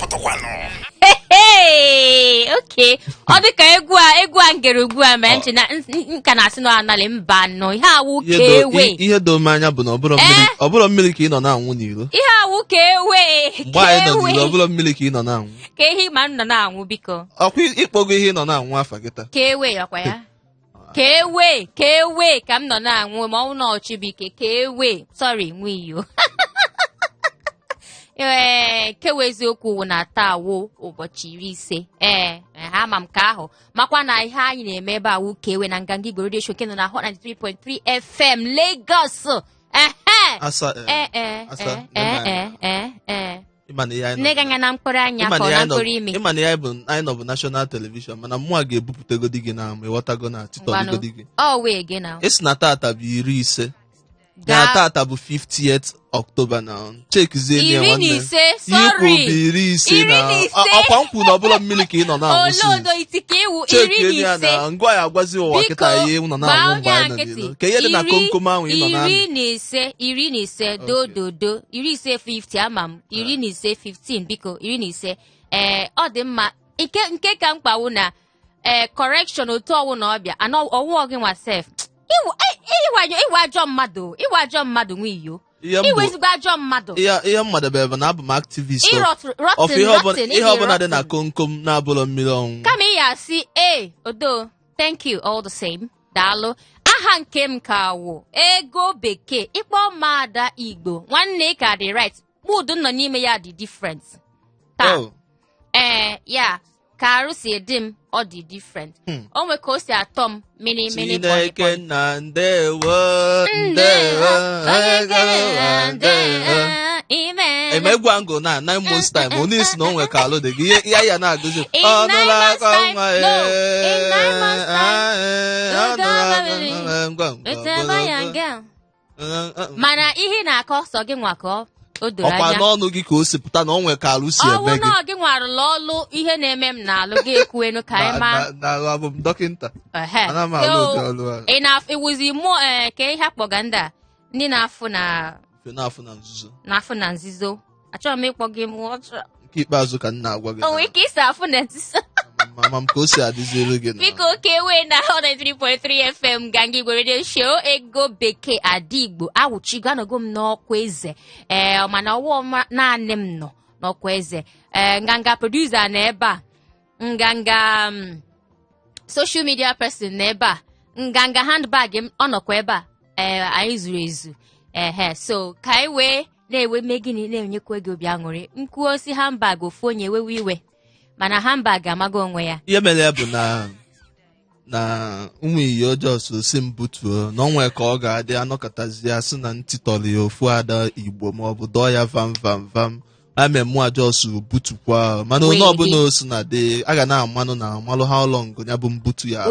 pụtakwano. Okay. Ọ dị ka egwu a ngere ugbu a ma nche na nka na asị na analị mba nọ ihe awụ ka ewe. Ihe do anya bụ na ọ bụrụ mmiri ka ị nọ na-anwụ n'iro. Ihe awụ ka ewe. Mgbe anyị nọ n'iro ọ bụrụ mmiri ka ị nọ na-anwụ. Ka ihe ma nọ na-anwụ biko. Ọkwa ịkpọgo ihe ị nọ na-anwụ afa gị taa. Ka ewe ọkwa ya. Ka ewe ka m nọ na-anwụ ma ọ na ọchịbike ka ewe. Sorry nwiyo. Kewe eziokwu wụ na taa wụ ụbọchị 15. Ama m ka ahụ makwa na ihe anyị na-eme ebe a wụ kewe na nganga Igbo Radio Show nke nọ na 93.3 FM Lagos. Nne ganya na mkpụrụ anya ka ọ na mkpụrụ ime. Ịma na anyị nọ bụ national television mana mmụọ ga-ebupụtegodi gị na ama ịghọtago na titọligodi gị. Wee gị na. Esi na tata bụ 50. Na tata bụ 50th October na chekizie nye nwanne. 15 sorry. Ikwu 50 na akwa nkwu na ọbụla mmiri ka ị nọ na-anwụsị. Olodo itike iwu 15. Cheki na ngwa ya agwazi ụwa kịta ihe nọ na-anwụ mgbe anyị nọ n'ilo. Ka ihe dị na komkom ahụ ị nọ na. 15 dododo 50 ama m 15 biko 15. Ọ dị mma nke ka mkpawu na correction otu ọwụ na ọbịa ọwụ gị nwa sef. Iwe ajọ mmadụ nwiyo. Iwe ezigbo ajọ mmadụ. Ihe mmadụ bụ na abụ m activist of ihe ọbụla dị na komkom na-abụrọ mmiri ọnwụ. Kama ị ya asị odo thank you all the same daalụ. Aha nke m ka wụ ego bekee ịkpọ mmadụ Igbo nwanne ka dị right mood nọ n'ime ya dị different taa. Ya ka arụ si edi m ọ dị different. O nwe ka o si atọ m mini Chineke na ndewo eme egwu angụ na 9 months time onye isi na o nwe ka alụ dị gị ya na-agụzi ọnụla aka nwa mana ihe na-akọ sọ gị nwa ka o doro anya. Ọkwa n'ọnụ gị ka o si pụta na o nwe ka alụ si eme gị. Ọ bụ na gị nwarụla ọlụ ihe na-eme m n'alụ gị ekwuenu ka anyị ma. Abụ m dọkịnta. Ana m alụ ụdị ọlụ ahụ. Iwuzi mụ ka ihe akpọga ndị na-afụ nzuzo. Na-afụ na nzuzo. Achọrọ m ịkpọ gị mụ ọchọ. Nke ikpeazụ ka m na-agwa gị. O nwere ike isi afụ na nzuzo. Mama m ka o si adịziere gị na. Biko kewe na 103.3 FM nganga Igbo Radio Show ego bekee adị Igbo awụchigo anọgo m n'ọkwa eze. Mana ọwụ naanị m nọ n'ọkwa eze. Nganga producer na ebe a. Nganga social media person na ebe a. Nganga handbag m ọ nọkwa ebe a. Anyị zuru ezu. So ka anyị wee na-ewe megini na-enyekwa ego obi aṅụrị. Nkwuo osi handbag ofu onye ewewe iwe. Mana handbag amaghị onwe ya. Ihe mere ya bụ na ụmụ iyi ọjọọ so si m butuo na onwe ka ọ ga-adị anọkọtazi ya sị na ntị tọrọ ya ofu ada Igbo ma ọ bụ dọọ ya vam ame mụ ajọsụ butukwa mana onye ọbụla osi na dị a ga na-amanụ na amalụ ha ụlọ ya bụ mbutu ya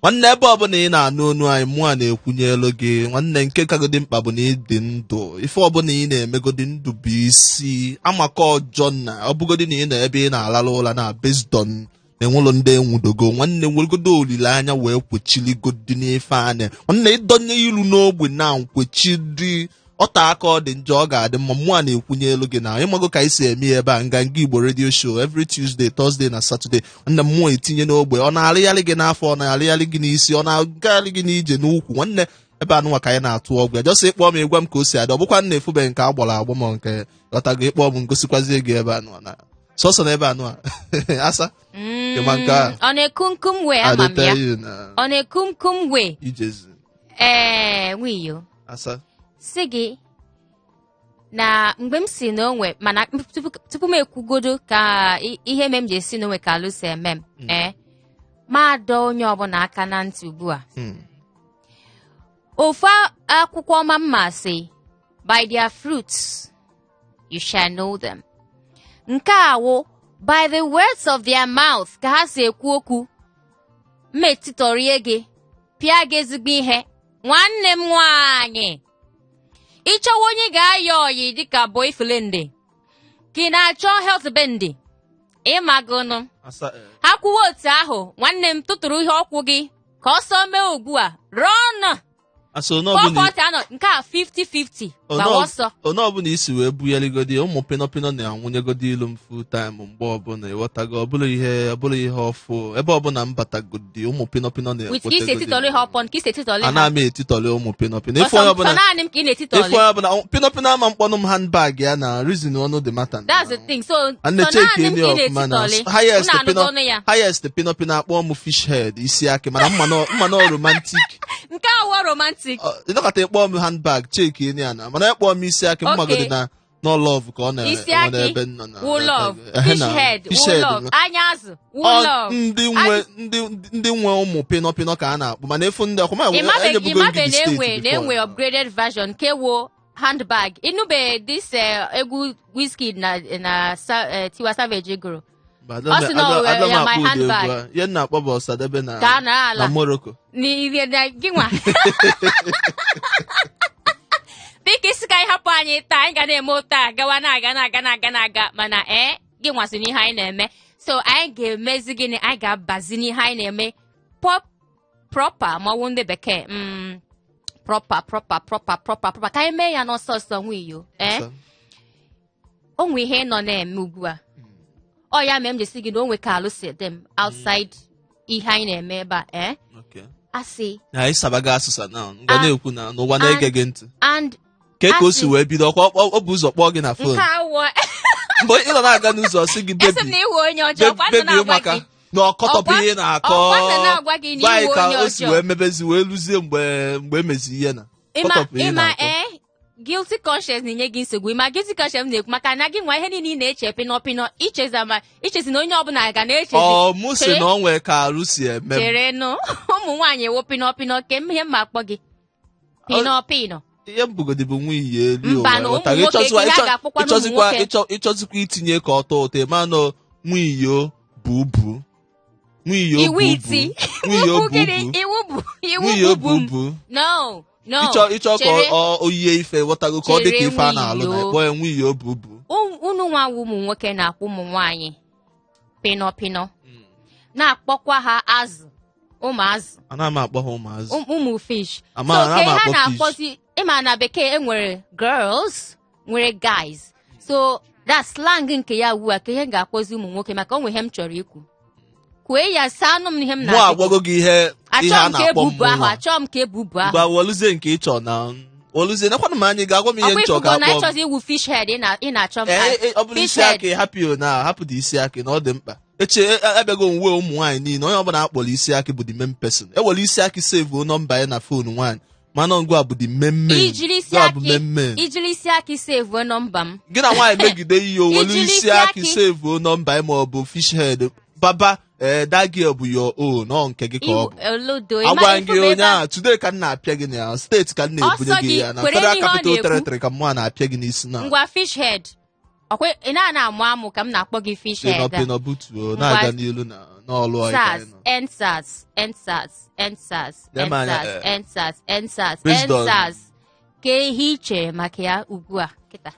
nwanne ebe ọbụla ị na-anụ onu anyị mụ a na-ekwunye elu gị nwanne nke kagodi mkpa bụ na ịdị ndụ ife ọbụla ị na-emegodi ndụ bụ isi amaka ọjọọ na ọ bụgodi na ị nọ ebe ị na-alalụ ụla na bezdon enwelụ ndị enwudogo nwanne nwegodo olileanya wee kwechiligodi n'ife anya nwanne ịdọnye ilu n'ogbe na nkwechiri ọta aka ọ dị njọ ọ ga-adị mma mmụọ na-ekwunye elu gị na ịmago ka anyị si eme ebe a nganga Igbo Radio Show every Tuesday, Thursday na Saturday nwanne mmụọ etinye n'ogbe ọ na-arịgharị gị n'afọ ọ na-arịgharị gị n'isi ọ na-agagharị gị n'ije n'ukwu nwanne ebe anụnwa ka anyị na-atụ ọgwụ ya jọsọ ịkpọ m ịgwa m ka o si adị ọ bụkwa nna efube nke agbara agbọ ma nke lọtago ịkpọ m ngosikwazie gị ebe anụ na sọsọ na ebe anụ a asa ọ na-ekumkum wee ama m ya ọ na-ekumkum wee ijezi nwiyo asa si gị na mgbe m si n'onwe mana tupu m ekwugodo ka ihe m ji esi n'onwe ka alụso eme m ma dọọ onye ọbụla aka na ntị ugbu a ofu akwụkwọ ọma mma si by their fruits you shall know them. Nke awụ by the words of their mouth ka ha si ekwu okwu metitorie gị pịa gị ezigbo ihe nwanne m nwaanyị ịchọwa onye ga-ayọ ọyị dịka boyfriend ka ị na-achọ husband ịmagụnụ ha kwuwe otu ahụ nwanne m tụtụrụ ihe ọkwụ gị ka ọsọ mee ugbu a run aso n'ọbụla 440 anọ nke a 50-50 gbawa ọsọ. onye ọbụla isi wee bugharịgodi ụmụ pinọpinọ na-anwụnyegodi ilu m full time mgbe ọbụla ịghọtago ọbụla ihe ọfụ ebe ọbụla m batagodi ụmụ pinọpinọ na-ekwotegodi ana m etitọrị ụmụ pinọpinọ ife onye ọbụla pinọpinọ ama mkpọnụ m handbag ya na reason ọnụ dị mata highest pinọpinọ akpọ m fish head isi akị mana mmanụ romantic nke awọ romantic ịnọkọta ịkpọ m handbag cheki enyi ya na mana ịkpọ m isi akị mmagodi na no love ka ọ na ebe nọ na fish head anya azụ ndị nwe ụmụ pinọpinọ ka a na-akpọ mana efu ndị ọkụma na-enwe upgraded version kewo handbag inube this egwu Wizkid na Tiwa Savage gụrụ ọ sị na my handbag ihe na-akpọ bụ Ọsadebe na Morocco gị nwa biko isi ka anyị hapụ anyị taa anyị ga na-eme ụta gawa na-aga mana gị nwasị n'ihe anyị na-eme so anyị ga-emezi gịnị anyị ga-abazi n'ihe anyị na-eme proper ma ọwụ ndị bekee proper ka anyị mee ya n'ọsọsọ nwe iyo o nwe ihe nọ na-eme ugbu a ọ ya mee m jesi gị na o nwe ka alụsi dị m outside ihe anyị na-eme ebe a asị anyị sabaga asụsa na ngwa na-ekwu na n'ụwa na-ege gị ntị ka o si wee bido ọkwa ọ bụ ụzọ kpọọ gị na fon mgbe ị nọ na-aga n'ụzọ si gị bebi maka na ọkọtọpụ ihe na-akọ gwaanyị ka o si wee mebezi wee lụzie mgbe emezi ihe na ịma guilty conscience na-enye gị nsogbu ịma guilty conscience na-ekwu maka na gị nwa ihe niile ị na-eche pinọpinọ ichezi na onye ọbụla ga na-echezi mụ si na ọ nwee ka arụ si eme cherenụ ụmụ nwaanyị ewo pinọpinọ ke ihe mma akpọ gị pinọpinọ ihe mbugodi bụ nwa iyi elu ịchọzikwa itinye ka ọtọ ụtọ ịmanụ nwa iyo bubu ịchọ ka oyiye ife ghọtago ka ọ dị ka ife a na-alụ na ekpọ ya nwa iyo bubu unu nwa ụmụ nwoke na-akpọ ụmụ nwaanyị pinọpinọ na-akpọkwa ha azụ ụmụazụ ana m akpọ ha ụmụazụ ụmụ fish so ke ha na-akpọzi ịma na bekee enwere girls nwere guys so that slang nke ya ugbu a ka ihe ga-akpọzi ụmụ nwoke maka onwe ihe m chọrọ ikwu kwee ya saa anụ m ihe m na agwago gị ihe a na-akpọ achọọ m ka ebubu ahụ gwa woluzie nke ị chọọ na woluzie nakwanụ m anyị ga-agwa m ihe m chọọ ka akpọ na ịchọzi iwu fish head ị na-achọ m ọ bụrụ isi aka hapụ na hapụ dị isi aka na ọ dị mkpa abịago nwe ụmụ nwaanyị niile onye ọbụla akpọrọ isi aka bụ the main person ewere isi aka save nọmba ya na fon nwaanyị mana ngwa bụ the main ijiri isi aka save nọmba m gị na nwaanyị megide ihe owelu isi aka save nọmba ya ma ọ bụ fish head baba that girl bụ your own ọ nke gị ka ọ bụ agwa gị onye a today ka m na-apịa gị na steeti ka m na-ebunye gị ya na Federal Capital Territory ka mụ na-apịa gị n'isi na ngwa fish head ị na-amụ amụ ka m na-akpọ gị fish head butuo na-aga n'ilu n'ọlụ ensas ka ihe iche maka ya ugbu a kịta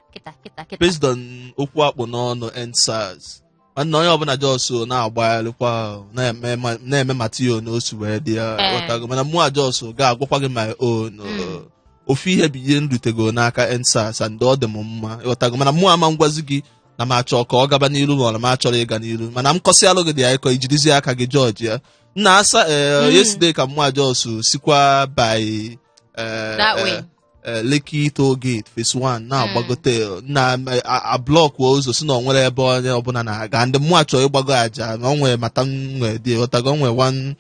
based on okwu akpụ n'ọnụ ensas nwanne onye ọbụla jọsụ na-agbagharịkwa na-eme matio na osu wee dị ya ghọtago mana mụ ajọsụ ga-agwakwa gị my own ofu ihe bụ ihe nrutego n'aka ensas and ọ dị m mma ghọtago mana mụ ama ngwazi gị na m achọ ka ọ gaba n'ilu ma m achọrọ ịga n'ilu mana m kọsịalụ gị dị ya ịkọ ijirizi aka gị jọji ya nna asa yesterday ka mụ ajọsụ sikwa by Lekki Toll Gate phase 1 na-agbagote na ablọk ụzọ si na ọ nwere ebe onye ọbụla na-aga ndị mmụọ achọ ịgbago aja na ọ nwere mata nwee dị ọtago nwee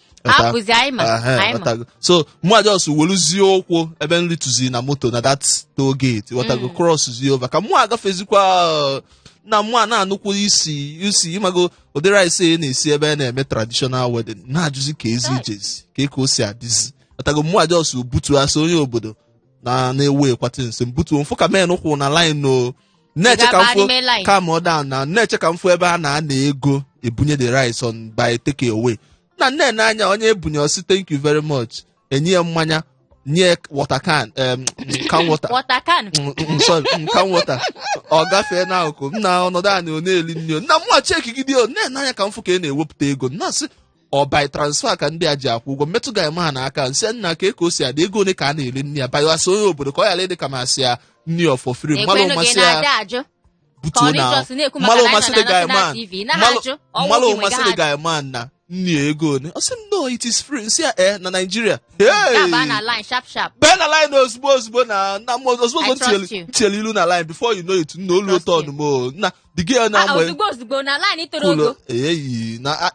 so mmụọ ajọs weluzie ụkwụ ebe nri tụzi na moto na that toll gate ọtago cross zie over ka mmụọ agafezikwa na mmụọ na-anụkwu isi ịmago ụdịrị ise na-esi ebe na-eme traditional wedding na-ajụzi ka ezi ijezi ka o si adịzi ọtago mmụọ ajọs butu asị onye obodo na-ewe ekwata nso mbutuo mfụ ka men kwụ na line na-eche ka mfụ calm down na na-eche ka mfụ ebe a na-ana ego ebunye the rice on by take away na nne n'anya onye ebunye osi thank you very much enye mmanya nye water can can water ọ gafee n'akụkụ nna ọnọdụ a na-eli nne nna mwa cheki gị dio nne n'anya ka mfụ ka ị na-ewepụta ego nna sị ọ by transfer ka ndị a ji akwụ ụgwọ mmetụ ga-eme ha n'aka nsị nna ka o si adị ego ole ka a na-ere nne ya bayasị onye obodo ka ọ ghara ịdị ka masị ya nne ya for free mmalụ masị ya butuo na mmalụ masị dị ga man na nne ya ego one ọ sị m no it is free nsị ya na Nigeria bee na line ozugbo na ozugbo ntinyere ilu na line before you know it nna olu otu ọnụmo na the girl na ozugbo na line toro ogo eyi na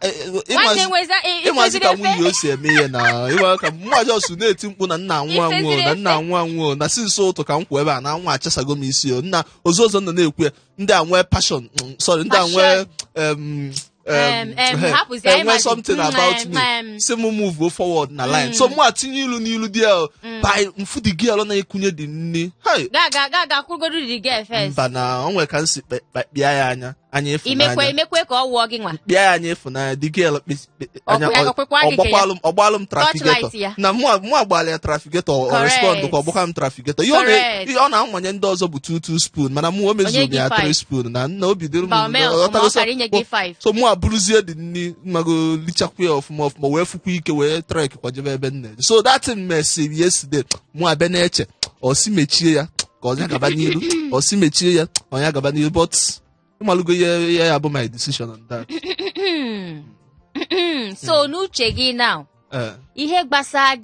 ịmazi ka nwunye o si eme ihe na ịwa ka mwa jọsụ na-eti mkpu na nna nwa na si nso ụtụ ka m kwụ ebe a na nwa achasago m isi o nna ozo nọ na-ekwu ndị a nwee passion sorry ndị a nwee enwe something about me si m move forward na line so mụ atinye ilu n'ilu dị by mfu the girl na-ekunye dị nne mba na o nwere ka m si kpịa ya anya imekwe ka ọ wụọ gị nwa kpịa ya anya ịfụnanya the girl ọgbalụ m trafigetọ na mụ agbalị ya trafigetọ ọ respond ka ọgbakwa m trafigetọ ihe ọ na-amanye ndị ọzọ bụ 2 spoon mana mụ o mezuo ya 3 spoon na nna obi dịrị m so mụ abụrụzie dị nni mago lichakwa ya ọfụma wee fụkwa ike wee trek kwajebe ebe nne so that mesịrị yesterday mụ abịa na-eche ọsi mechie ya ka ọnya gaba n'ilu ọsi mechie ya ọnya gaba n'ilu but ịmalụgo ihe ya bụ my decision on that. So n'uche gị now ihe gbasa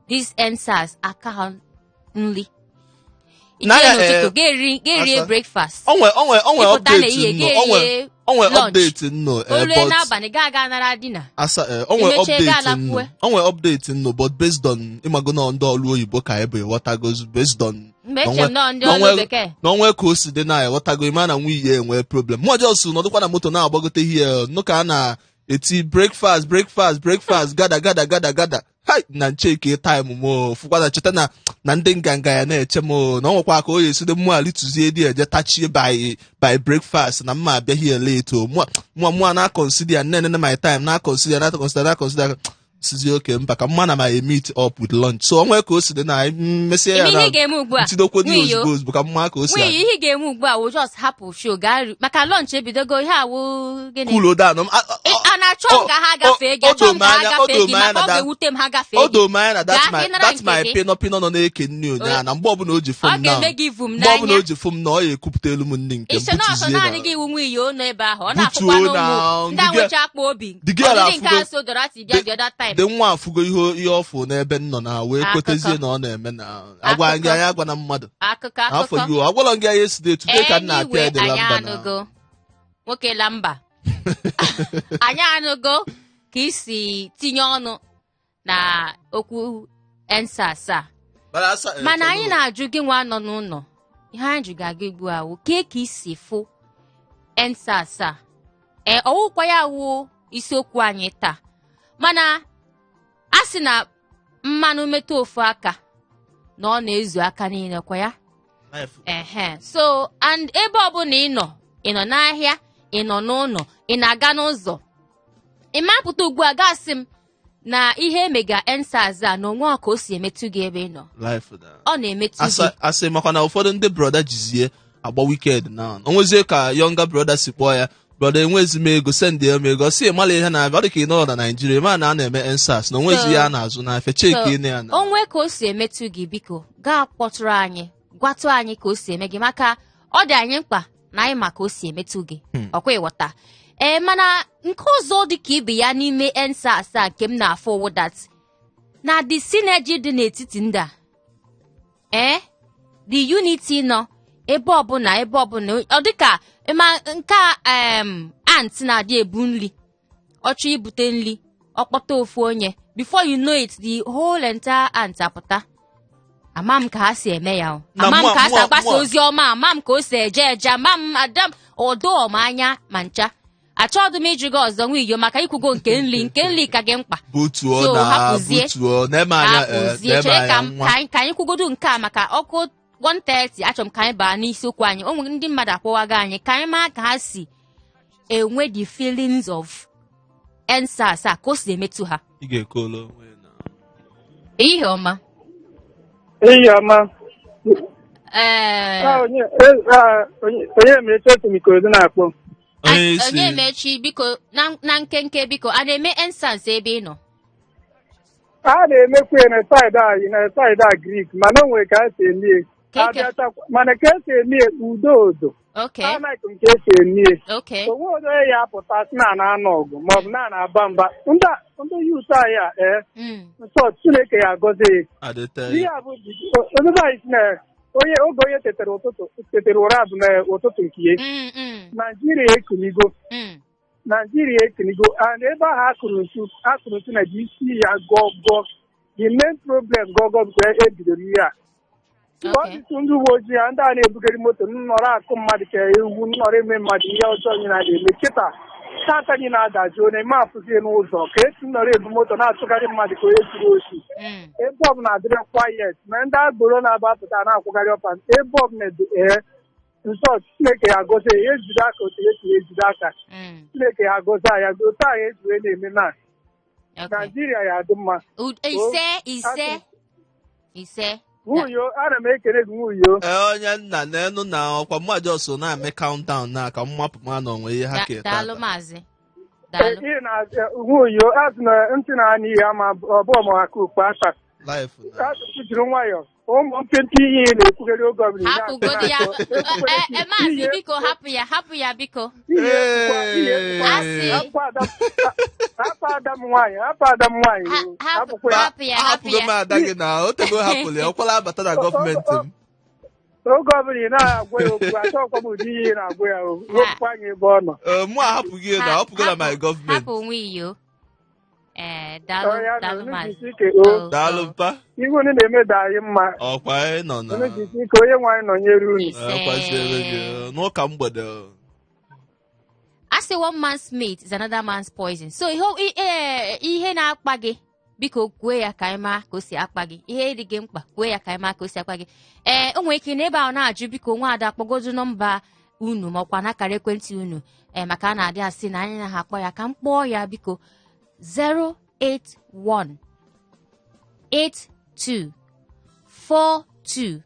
this answers aka nri n'ụtụtụ ga-erie breakfast onwe update nno olu n'abalị ga nara dina onwe update nno but based on ịmago na ndị ọrụ oyibo ka ebe ghọtagoz based on n'onwe ka o si dị na ghọtago ime na nwa ihe enwe problem mụ ọjọọ so nọdụkwa na moto na-agbagote ihe nụ ka a na-eti breakfast gada hai na ncheke time mo fụkwada cheta na ndị nganga ya na-eche mo na ọ nwekwa ka o yesi dị mmụọ alituzie dị eje tachie by breakfast na mma abịaghị late o mụa na-consider nne my time na-consider sizi oke mba ka mma na ma meet up with lunch so onwe ka o si dị na mesịa ya na ntidokwo dị ozugbo ka mma ka o si ihe ga-eme ugbu a wo just hapụ show gari maka lunch ebidogo ihe awụ gịnị cool down a na-achọ ka ha gafee gị achọ ka ha gafee gị maka ọ ga-ewute m ha gafee gị odo manya na that's my pino nọ na-eke nne onyaa na mgbe ọbụla o ji fom na mgbe ọbụla o ji fom na ọ ya ekwupụta elu m nne nke butizie naanị gị iwu nwa iyo nọ ebe ahụ ọ na-afụkwa n'ụmụ ndị awecha akpa obi ọdịdị nke a so dorati bịa the other time dị nwa afụgo ihe ọfụ n'ebe nọ na wee kwetezie na ọ na-eme na agwa gị anya agwa na mmadụ afọ gị agwala gị anya esi etude ka nna apịa edela mba na nwoke lamba anyị anụgo ka isi tinye ọnụ na okwu ensasa mana anyị na-ajụ gị nwa nọ n'ụlọ ihe anyị jụ ga-aga egbu awụ ka isi fụ ensasa ọwụkwa ya wụ isiokwu anyị taa mana a sị na mmanụ metụ ofu aka na ọ na-ezu aka niile kwa ya so and ebe ọbụla ị nọ n'ahịa ị nọ n'ụlọ ị na-aga n'ụzọ ị mapụta ugbu a gasị m na ihe emega ensaz a na onwe ka o si emetụ gị ebe ị nọ ọ na-emetụ gị asị makwa na ụfọdụ ndị broda jizie agba weekend na onwezie ka younger brother si kpọọ ya brother enwezi m ego send ya m ego si mala ihe na-abịa ọ dị ka ị nọ na Nigeria ma na na-eme ensas na onwezi ya na-azụ n'afịa cheki ine ya na onwe ka o si emetụ gị biko gaa kpọtụrụ anyị gwatụ anyị ka o si eme gị maka ọ dị anyị mkpa na anyị ma ka o si emetụ gị ọkwa ịghọta mana nke ọzọ dị ka ibe ya n'ime ensas a nke m na-afọ wodat na the synergy dị n'etiti ndị a the unity nọ ebe ọbụla ọ dịka nke ant na-adị ebu nri ọchọ ibute nri ọkpọta ofu onye before you know it the whole entire ant apụta ama m ka ha si eme ya ama m ka ha si agbasa ozi ọma ama m ka o si eje ama m adam ọdọm anya ma ncha achọghị m ịjụ gị ọzọ nwa iyo maka ikwugo nke nri ka gị mkpa butuo chere ka anyị kwugodo nke a maka ọkụ 1:30 achọrọ m ka anyị baa n'isiokwu anyị o nwere ndị mmadụ akpọwago anyị ka anyị maa ka ha si enwe the feelings of ensas a ka o si emetụ ha ihe ọma onye mere Kedu na-akpọ onye mechi biko na nkenke biko a na-eme ensans ebe ị nọ a na-emekwa na saịdị a Grik mana o nwere ka esi emie mana ka esi emie udo odo anaghị nke esi emie onwe odo ya apụta si na anụ ọgụ maọbụ na aba mba ndị yut anyị a nsọ Chineke ya agọzi ihe a bụ ozizi anyị si na oge onye tetere ụra bụ n'ụtụtụ nke ya Naijiria ekunigo and ebe ahụ akụrụ ntu na isi ya gọgọ the main problem gọgọ bụ ebidoro ihe a ọtụtụ ndị uwe ojii ya ndị a na-ebugharị moto nnọrọ akụ mmadụ ka ewu nnọrọ eme mmadụ ihe ọjọọ anyị na-eme kịta tata anyị na-adajụ na-eme afụzi n'ụzọ ka esi nnọrọ ebu moto na-achụgharị mmadụ ka onye zuru ochi ebe ọbụla adịrị kwayet ma ndị agboro na-agbapụta na-akwụgharị ọpa ebe ọbụla nsọ Chineke ya agọzi ya ejide aka otu esi ejide aka Chineke ya agọzi ya otu anyị ejiwe na-eme na Naijiria ya adị mma ise nwunyo ana m ekele gị nwunyo onye nna n'enu na ọkwa mmadụ ọsọ na-eme countdown na ka mmapụ ma na onwe ihe ha keta daalụ maazị ihe na nwunyo azụ na ntị na anị ya ma ọbụọ ma aka ukwu asa asụsụ jiri nwayọọ ụmụ mpempe ihe na-ekwugharị oge ọbụla hapụgodi ya maazị biko hapụ ya biko hapụ ada m nwaanyị hapụgo m ada gị na o tego hapụrụ ya ọkwala abata na gọọmenti m oge ọbụla ị na-agwa ya okwu achọkwa m ụdị ihe na-agwa ya okwu anyị ebe ọ nọ mụ ahapụghị na ọpụgo na my gọọmenti hapụ nwe iyo daalụ maazị daalụ mpa ihu unu na-emeda anyị mma ọkwa anyị nọ na ike onye nwaanyị nọnyere unu n'ụka mgbede I say one man's meat is another man's poison. So ihe na-akpa gị biko kwuo ya ka anyị maa ka o si akpa gị ihe dị gị mkpa kwuo ya ka anyị maa ka o si akpa gị o nwere ike n'ebe ahụ na-ajụ biko nwaada akpọgodu nọmba unu ma ọkwa n'akara ekwentị unu maka a na-adị asị na anyị na ha akpọ ya ka m kpọọ ya biko 081 82 42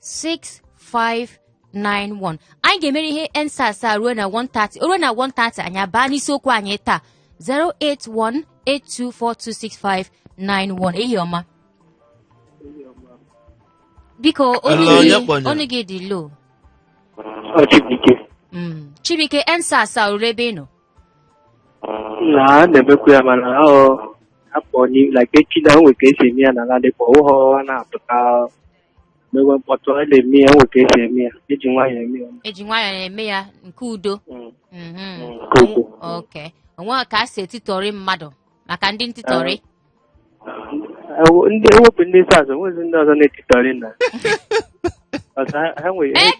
6591 anyị ga-emere ihe ensas a ruo na 1:30 anyị abaa n'isiokwu anyị taa 08182426591 ehi ọma biko onu gị dị low Chibike ensas a ruru ebe ị nọ na-emekwa ya mana hapụ like echi na nwere ka esi eme ya na ala dịkwa ụhọ na-apụta mewe mkpọtụ a na-eme ya nwere ka esi eme ya eji nwayọọ na-eme ya nke udo oke onwe ka a si etitọrị mmadụ maka ndị ntịtọrị ndị ewepụ ndị sas onwezi ndị ọzọ na-etitọrị na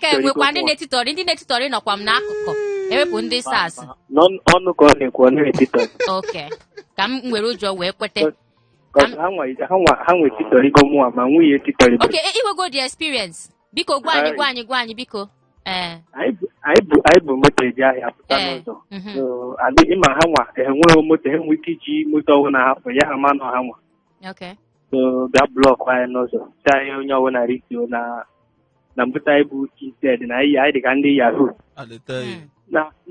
ka enwekwa ndị na-etitọrị nọkwa m n'akụkụ ewepụ ndị sas ọnụ ka ọ na-ekwu ọ na-etitọrị oke ka m nwere ụjọ wee kwete ha nwe etitọrị gọmụa ma nwunye etitọrị oke iwego the experience biko gwa anyị biko anyị bụ moto eji ahịa pụta n'ụzọ ịma ha nwa enweghị moto enwe ike iji moto ọbụla hapụ ya ha ma nọ ha nwa bịa blọkụ anyị n'ụzọ si anyị onye ọbụla rituo na mbụta anyị bụ instead na anyị dị ka ndị yahoo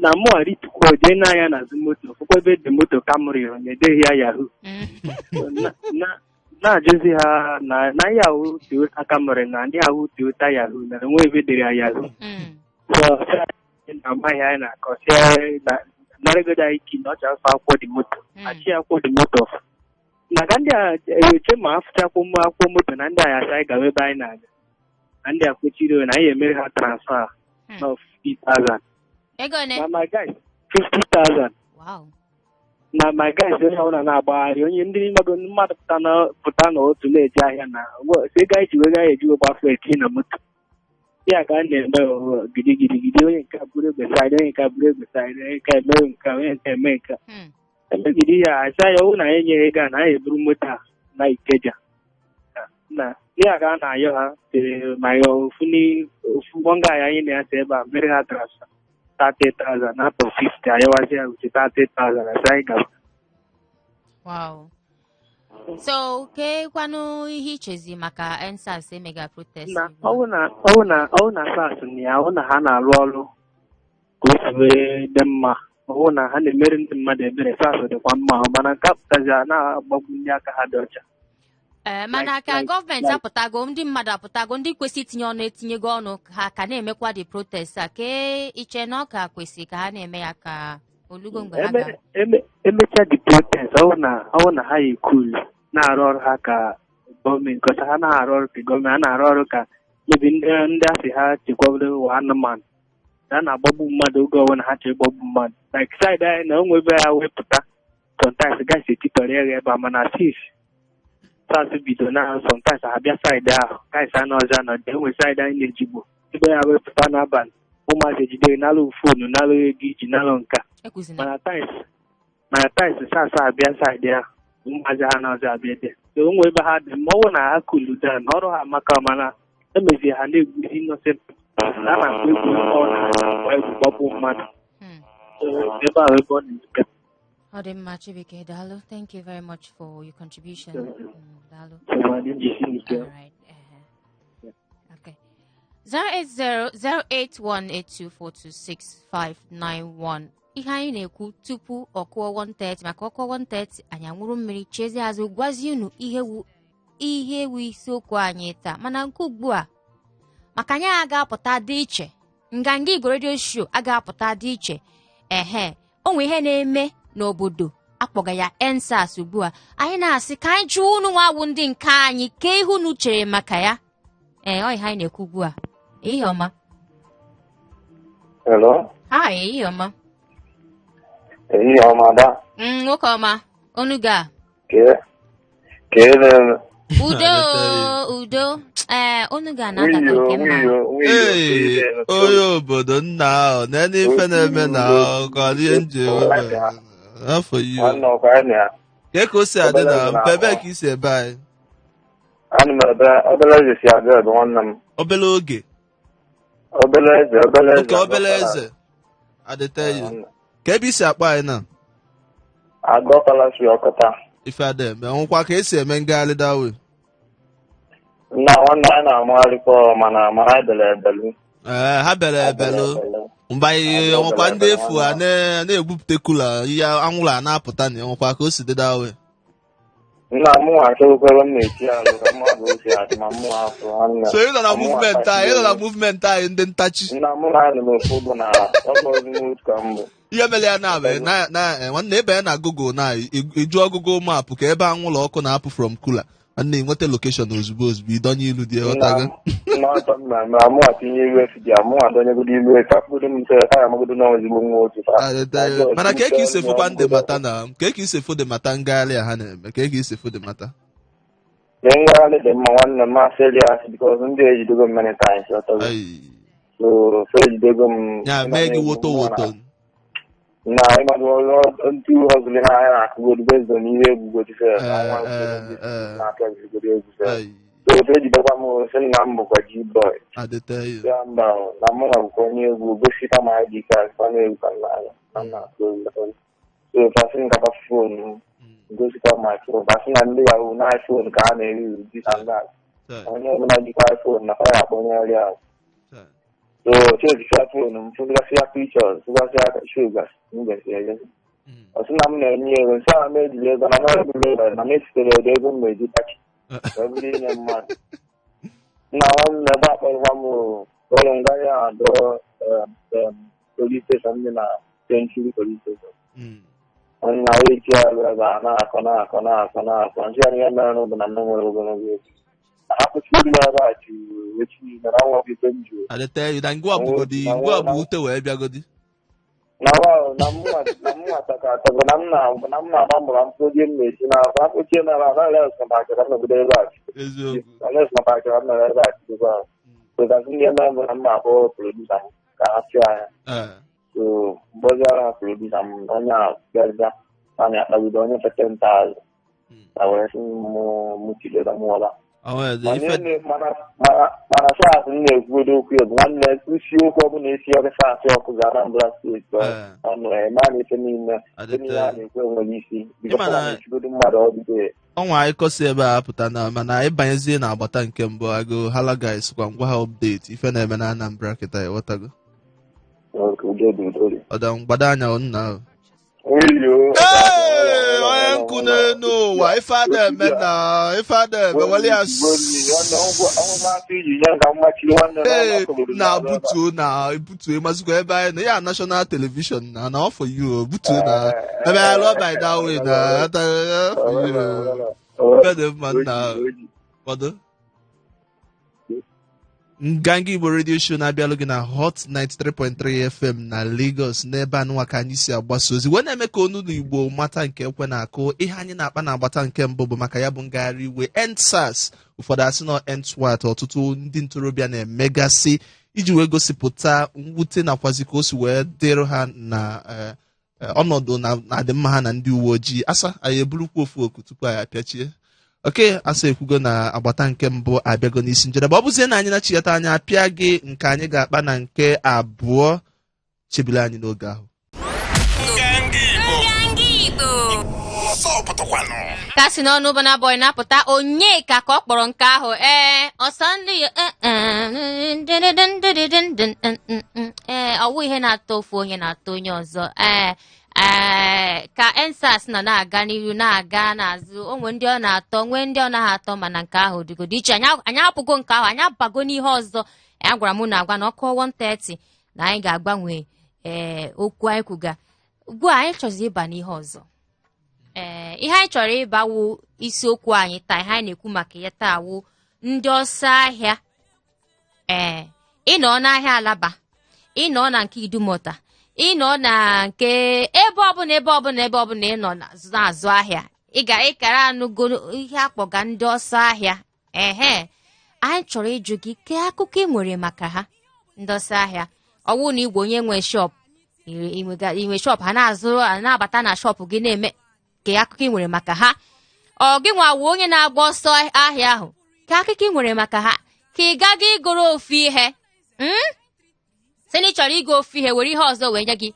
na mụ aritukwa jee n'anya n'azụ moto fụkwa ebe dị moto Camry na-edeghị ya yahoo na-ajụzi ha na yahoo Toyota Camry na ndị ahụ Toyota yahoo na enwe ebe dere ya yahoo na-amaghị anyị na-akọsịa narịgodo anyị ki na ọcha afọ akwụkwọ dị moto achị akwụkwọ dị moto na ka ndị a eche ma afụchakwa akwụkwọ moto na ndị agha anyị gawa ebe anyị na-aga na ndị akwụchiri na anyị emere ha transfer na 50,000 na my guys 50,000 na my guys onye ọbụla na-agbagharị onye ndị mmadụ pụta na otu na-eji ahịa na ego anyị ji wega eji gbafu eti na moto ya ka a na-eme gidigidi onye nke bụrụ egbe saịdị onye nke bụrụ egbe saịdị onye nke eme nke onye nke eme nke emegide ya asa ya ọwụ na anyị nyere ego a na anyị eburu moto a na Ikeja na ya ka a na-ayọ ha ma ofu gbọnga anyị na-asa ebe a mere ha transfer 30,000 out of 50 ayọwazi ya uche 30,000 asa anyị gaba so kekwanụ ihe ichezi maka ensas emega protest na ọwụ na sas na ya ọwụ na ha na-arụ ọrụ ka o si wee dị mma ọwụ na ha na-emere ndị mmadụ ebere sasụ dịkwa mma mana nke apụtazi a na-agbagbu ndị aka ha dị ọcha mana ka gọọmenti apụtago ndị mmadụ apụtago ndị kwesị itinye ọnụ etinyego ọnụ ha ka na-emekwa dị protest a ke iche na ọ ka kwesị ka ha na-eme ya ka olugo mgbe ha ga emechaa dị protest ọwụ na ha ekulu na-arụ ọrụ ha ka gọọmenti kọcha ha na-arụ ọrụ ka gọọmenti ha na-arụ ọrụ ka mebi ndị asị ha chekwabere ụwa anụmanụ a na-agbagbu mmadụ oge ọbụla ha chọrọ ịgbagbu mmadụ like saịdị anyị na o nwebe ya wepụta sometimes gasị etitọrọ ya ebe a mana sis sas bido na sometimes abịa saịdị ahụ gaịs a n'ọzọ anọdụ enwe saịdị anyị na-ejigbo ebe ya wepụta n'abalị ụmụazị ejidere nalụ fonu nalụ ego iji nalụ nka mana tais sas abịa saịdị ahụ ụmụazị ha n'ọzọ abịa ede so o nwe ebe ha dị ma ọ bụ na ha kulu dan ọrụ ha amaka mana emezie ha na-egbuzi innocent a na-akpa egwu ọ na egwu gbapụ mmadụ ebe ahụ ebe ọ na-ezipe Odemma Chibike, Dalo, thank you very much for your contribution. Dalo. All right. Okay. 0808182426591. Ihe anyị na-ekwu tupu ọkụọ 1:30 maka ọkụọ 1:30 anyị anwụrụ mmiri chezi azụ gwazi unu ihe wu isiokwu anyị taa mana nke ugbu a maka anyị aga-apụta dị iche nganga Igbo Radio Show aga-apụta dị iche onwe ihe na-eme n'obodo akpọga ya ensas ugbu a anyị na-asị ka anyị jụọ unu nwa bụ ndị nke anyị ka ihe unu chere maka ya ọ ihe anyị na-ekwu ugbu a ihe ọma hello hi ihe ọma ihe ọma da nwoke ọma unu ga udo unu ga na-ata ka nke mma onye obodo nna ahụ na ife na-eme na ka ihe nje afọ yi ka o si adị na mpebe ka isi ebe anyị ana m ebe obere eze si abịa ebe nwanne m obere oge obere eze adịteghị ka ebe isi akpa anyị na agọkọla si ọkọta ife ada eme nwụkwa ka esi eme ngagharị dawe nna nwanne anyị na-amagharịkwa mana mara ebele ebelu ha bere ebelu mgbe anyị nwekwa ndị efu a na-egwupụta kula ihe anwụrụ a na-apụta na nwekwa ka o si dị dawe nna m achọkwere m na-eti alụ ka mmadụ osi adị ma mụ afọ nwanne so ị nọ na movement anyị ndị ntachi nna m na anyị n'ofu bụ na ọkpọzi ka m bụ ihe mere ya na nwanne ebe ya na Google na ịjụọ Google maapụ ka ebe anwụrụ ọkụ na-apụ from kula nwanne nweta location ozugbo idonye ilu dị ghọtago mana ka eke isi fụkwa ndị mata na ka eke isi fụ dị mata ngagharị a ha na-eme ka eke isi fụ dị mata ngagharị dị mma nwanne m asịrị asị because ndị ejidego m many times so ejidego m ya mee gị woto na ịmadụ ndị hozụli ha anya na-akụgodu bezo n'ihe egwugodu na-apịazigodo egwu otu ejidekwa m sị nna m bụkwa G-boy ya mba na mụ na bụkwa onye egwu gosita ma dị ka na egwu ka nna anya so fasị nkata fonu gosita micro fasị na ndị yahoo na iPhone ka a na-eri disandad onye ọbụla jikwa iPhone na faya akpọnyerị ahụ so chezikwa fonu m fụgasịa pictures fụgasịa shugas mgbesiele ọsị na m na-enye ego nsị a m ejiri ego na mebiri ego na m esitere ego ego m na-eji tachi ebiri inye mmadụ nna nwanne ebe akpọrọkwa m ụlọ ngari adọ police station ndị na Century police station nna eji alụ ebe a na-akọ nsị a ihe mere n'ụbụ na m nwere ogologo ego hapụchiri ebe a ji echi mere anwụ ọbụite m jụrụ adịteghị na ngwa bụ ute wee bịagodi na ataka atọgọ na m na-agba mbọ ka mkpoji m na-esi n'afọ akpụchie mere ales mapakara n'obodo ebe a ales mapakara mere ebe a ebe ahụ sogazi ndị eme mbụ na m na-akpọ produsa m ka ha chụọ anya so mgbozi ara produsa m onye a bịarịbịa anyị akpagide onye fete nta azụ na were si mụ chidera mụọla mana saasị m na-ekwugodo okwu egwu nwanne isi okwu ọbụla esi ọrụ saasị ọkụ ga Anambra steeti ọnụ eme a na-efe niile a na-ekwu enweghị isi bigodo mmadụ ọdịdo ọnwa anyị kọsi ebe a pụta na mana ịbanyezie na agbata nke mbụ agụ hala guys kwa ngwa ha update ife na-eme na Anambra kịta ịghọtago ọda mgbada anya nna onye nkụ n'ụwa ife ada eme wale ya na-ebutuo mazikwa ebe anyị na ya national television na ọfọ yu butuo na ebe ya lụọ by that way na dị mma nna kwado Ngangi Igbo Radio Show na-abịalụ gị na Hot 93.3 FM na Lagos n'ebe anụnwa ka anyị si agbasa ozi wee na-eme ka onu n'Igbo mata nke ekwe na-akụ ihe anyị na-akpa na-agbata nke mbụ bụ maka ya bụ ngagharị iwe EndSARS ụfọdụ asị na EndSWAT ọtụtụ ndị ntorobịa na-emegasị iji wee gosipụta mwute nakwazi ka o si wee dịrị ha na ọnọdụ na adịmma ha na ndị uwe ojii asa anyị eburukwa ofu oku tupu anyị apịachie oke asa ekwugo na agbata nke mbụ abịago n'isi njedebe ọ bụzie na anyị na-achịghata anya apịa gị nke anyị ga-akpa na nke abụọ chebile anyị n'oge ahụ ka si n'ọnụ ụbana bọị na-apụta onye ka ọ kpọrọ nke ahụ ọsọ ndị ọwụ ihe na-atọ ofu onye na-atọ onye ọzọ ka EndSARS nọ na-aga n'ihu na-aga n'azụ onwe ndị ọ na-atọ nwee ndị ọ naghị atọ mana nke ahụ dịgodo iche anyị apụgo nke ahụ anyị abago n'ihe ọzọ ya gwara m na agwa na ọkụ 1:30 na anyị ga-agbanwe okwu anyị kwuga ugbu a anyị chọzi ịba n'ihe ọzọ ihe anyị chọrọ ịbawu isiokwu anyị taa ihe anyị na-ekwu maka ya taa wụ ndị ọsọ ahịa ịnọ n'ahịa Alaba ịnọ na nke Idumota ịnọ na nke ebe ọbụla ịnọ na-azụ ahịa ị ga-ekara anụgo ihe akpọga ndị ọsọ ahịa anyị chọrọ ịjụ gị kee akụkọ ị nwere maka ha ndị ọsọ ahịa ọwụ na igwe onye nwe shọp inwe shọp ha na-abata na shọp gị na-eme kee akụkọ ị nwere maka ha ọ gị nwa wuo onye na-agba ọsọ ahịa ahụ kee akụkọ ị nwere maka ha ka ị gaghị igoro ofu ihe sị na ị chọrọ ịga ofu ihe were ihe ọzọ wee nye gị